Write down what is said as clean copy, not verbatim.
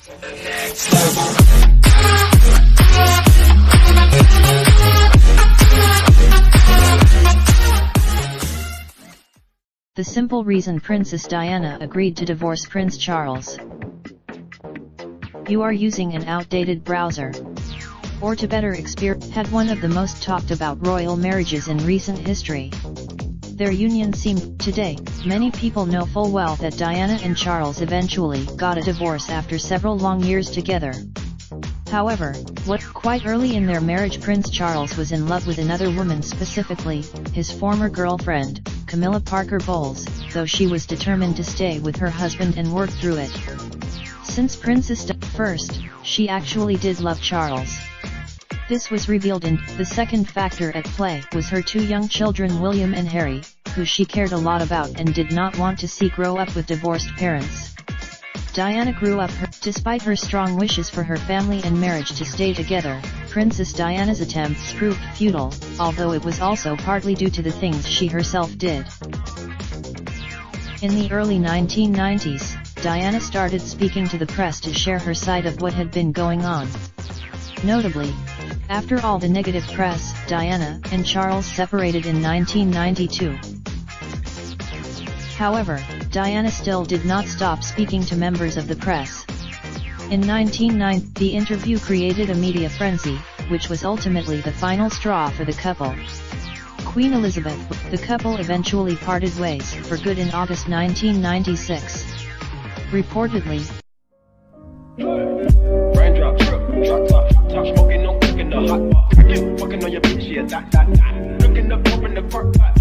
The simple reason Princess Diana agreed to divorce Prince Charles. You are using an outdated browser. Or to better experience, had one of the most talked about royal marriages in recent history. Their union seemed, today, many people know full well that Diana and Charles eventually got a divorce after several long years together. However, quite early in their marriage Prince Charles was in love with another woman, specifically, his former girlfriend, Camilla Parker Bowles, though she was determined to stay with her husband and work through it. Since Princess first, she actually did love Charles. This was revealed in the second factor at play was her two young children William and Harry, who she cared a lot about and did not want to see grow up with divorced parents. Diana grew up despite her strong wishes for her family and marriage to stay together. Princess Diana's attempts proved futile, although it was also partly due to the things she herself did. In the early 1990s, Diana started speaking to the press to share her side of what had been going on. Notably, after all the negative press, Diana and Charles separated in 1992. However, Diana still did not stop speaking to members of the press. In 1990, the interview created a media frenzy, which was ultimately the final straw for the couple. Queen Elizabeth, the couple eventually parted ways for good in August 1996. Reportedly, raindrop, drop top smoking, no cooking the hot pot. Fucking on your bitch, yeah, that. Looking up, open the park pot.